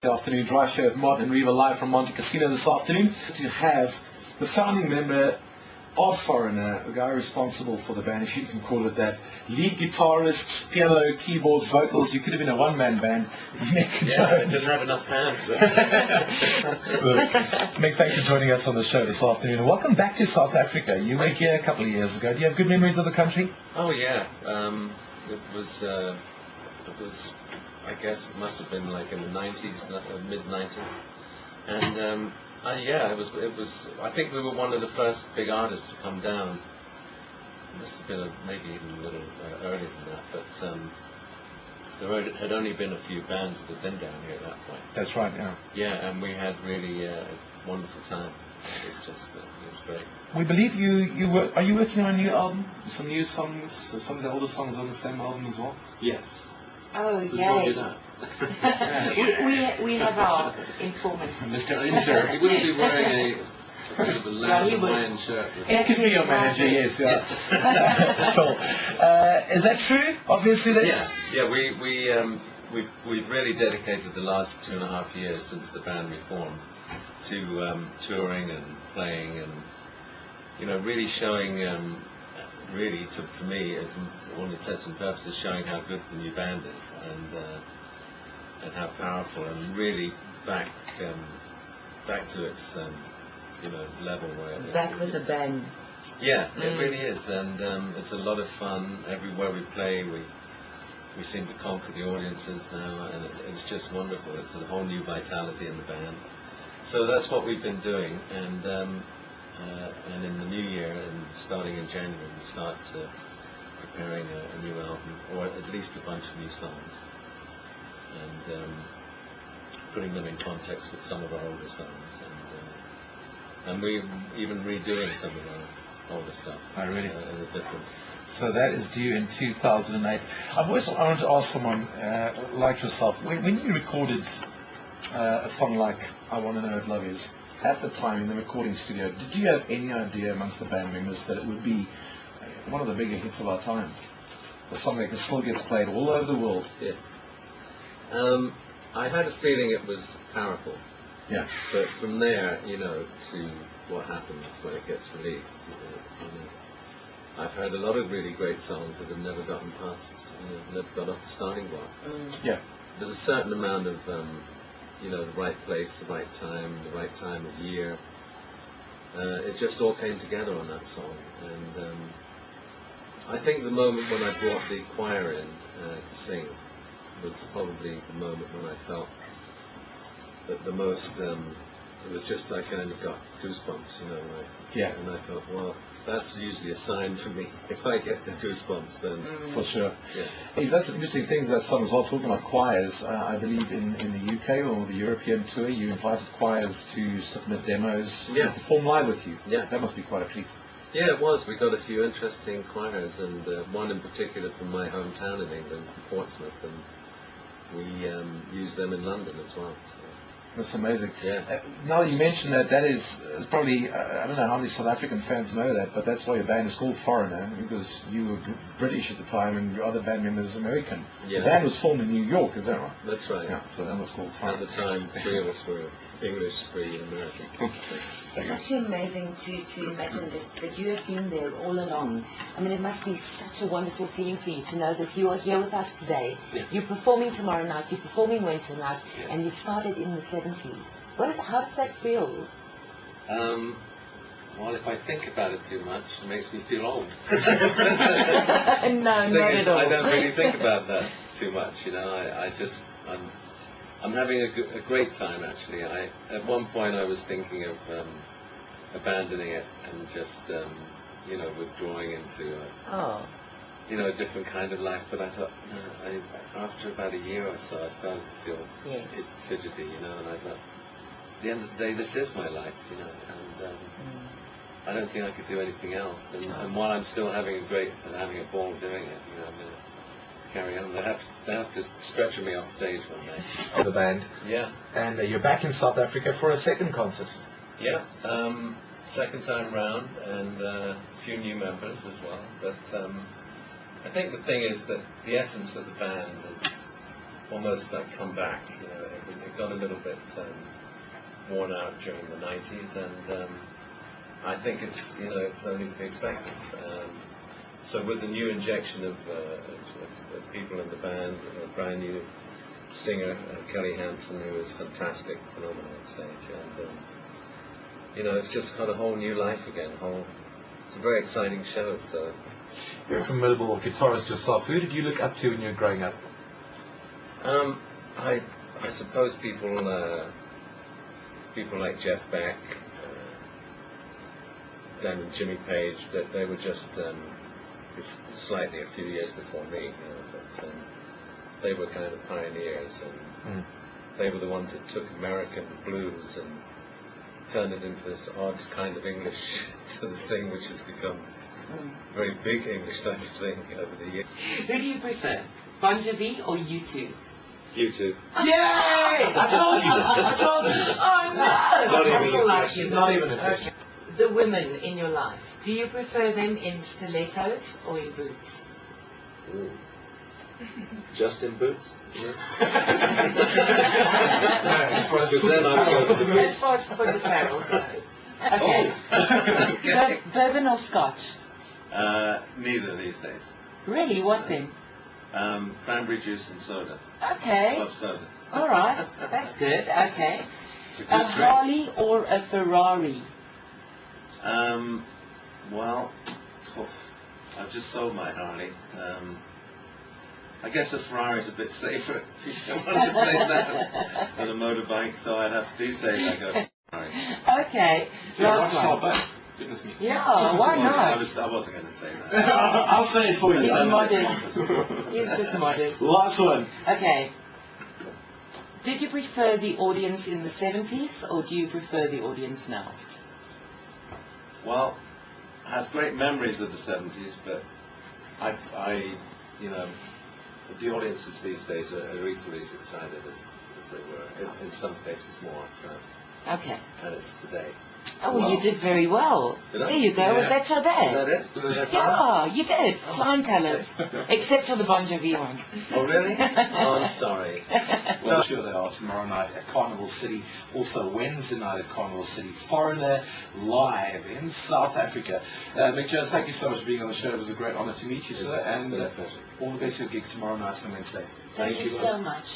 The afternoon drive show with Martin and Riva live from Monte Casino this afternoon. To have the founding member of Foreigner, a guy responsible for the band, if you can call it that, lead guitarists, piano, keyboards, vocals. You could have been a one-man band. Mick Jones. Didn't have enough hands. Look, Mick, thanks for joining us on the show this afternoon. And welcome back to South Africa. You were here a couple of years ago. Do you have good memories of the country? Oh yeah, it was. I guess it must have been like in the 90s, mid 90s, and yeah, it was. I think we were one of the first big artists to come down. It must have been maybe even a little earlier than that, but there had only been a few bands that had been down here at that point. That's right. Yeah. Yeah, and we had really a wonderful time. It was just it was great. We believe are you working on a new album? Some new songs, some of the older songs on the same album as well? Yes. Oh, yay. we have our informants. Mr. Inter, he wouldn't be wearing a sort of a lamb Hawaiian shirt. It could be your manager, yes. Yeah. Phil, is that true? Obviously, yeah. We've really dedicated the last 2.5 years since the band reformed to touring and playing and really showing. Really, for me, as all intents and purposes, showing how good the new band is and how powerful, and really back to its level where back with the band. Yeah, it really is, and it's a lot of fun. Everywhere we play, we seem to conquer the audiences now, and it's just wonderful. It's a whole new vitality in the band. So that's what we've been doing, and in the new year, and starting in January, we start preparing a new album, or at least a bunch of new songs, and putting them in context with some of our older songs, and we even redoing some of our older stuff. Oh, really? In a different. So that is due in 2008. I've always wanted to ask someone like yourself, when you recorded a song like I Want to Know What Love Is, at the time in the recording studio, did you have any idea amongst the band members that it would be one of the bigger hits of our time? A song that still gets played all over the world. Yeah. I had a feeling it was powerful. Yeah. But from there, to what happens when it gets released, I've heard a lot of really great songs that have never gotten past, never got off the starting block. Yeah. There's a certain amount of the right place, the right time of year. It just all came together on that song, and I think the moment when I brought the choir in to sing was probably the moment when I felt that the most. It was just I kind of got goosebumps, and I thought, well, that's usually a sign for me. If I get the goosebumps, then for sure. Yeah. Hey, that's interesting things that song as well. Talking about choirs, I believe in the UK or the European tour, you invited choirs to submit demos to perform live with you. Yeah, that must be quite a treat. Yeah, it was. We got a few interesting choirs, and one in particular from my hometown in England, from Portsmouth, and we used them in London as well. So. That's amazing. Yeah. Now that you mention that is probably, I don't know how many South African fans know that, but that's why your band is called Foreigner, because you were British at the time and your other band members American. Yeah. The band was formed in New York, is that right? That's right. Yeah, so that was called Foreigner. At the time, 3 of us were English, 3 American. It's actually amazing to imagine that you have been there all along. I mean, it must be such a wonderful feeling for you to know that you are here with us today. Yeah. You're performing tomorrow night, you're performing Wednesday night, and you started in the 70s. How does that feel? Well, if I think about it too much, it makes me feel old. No, not at all. I don't really think about that too much, I'm having a great time, actually. At one point I was thinking of abandoning it and just, withdrawing into a different kind of life. But I thought, no, after about a year or so, I started to feel fidgety, and I thought, at the end of the day, this is my life, and I don't think I could do anything else. And while I'm still having a ball doing it, I'm going to carry on. They have to stretch me off stage one day. The band. Yeah. And you're back in South Africa for a second concert. Yeah. Second time round, and a few new members as well. But I think the thing is that the essence of the band has almost like come back. It got a little bit worn out during the 90s, and I think it's only to be expected. So with the new injection of people in the band, a brand new singer, Kelly Hansen, who is fantastic, phenomenal on stage, and it's just got a whole new life again. It's a very exciting show. So You're a formidable guitarist yourself. Who did you look up to when you were growing up? I suppose people like Jeff Beck, Dan and Jimmy Page, that they were just slightly a few years before me, but they were kind of pioneers, and they were the ones that took American blues and turned it into this odd kind of English sort of thing, which has become a very big English type of thing over the years. Who do you prefer, Bon Jovi or U2? U2. Yay! I told you! I told you! Oh no! Not I even still a like question. you. Not even a question. The women in your life, do you prefer them in stilettos or in boots? Ooh. Just in boots? As far as Because then I would go for the As boots. far as foot apparel goes. Okay. Okay. Bourbon or scotch? Neither these days. Really? What then? Cranberry juice and soda. Okay. Club soda. All right. That's good. Okay. It's a A good drink. Harley or a Ferrari? Well, I've just sold my Harley. I guess a Ferrari's a bit safer, if you want to say that, than a motorbike. So these days I go for Ferrari. Okay. Last one. Goodness me. Yeah, why I not? wasn't going to say that. I'll say it for you. He's Sounds like modest. He's just modest. Last one. Okay. Did you prefer the audience in the 70s or do you prefer the audience now? Well, I have great memories of the 70s, but the audiences these days are equally as excited as they were. In some cases more, so. Okay. And it's today. Oh, well, you did very well. Did I? There you go. Was Yeah. that so bad? Is that it? Was that fast? Yeah, you did. Flying colours. Except for the Bon Jovi one. Oh, really? Oh, I'm sorry. Well, sure they are tomorrow night at Carnival City. Also Wednesday night at Carnival City. Foreigner live in South Africa. Mick Jones, thank you so much for being on the show. It was a great honour to meet you, sir. It's And been a pleasure. all the best for your gigs tomorrow night and Wednesday. Thank you so much.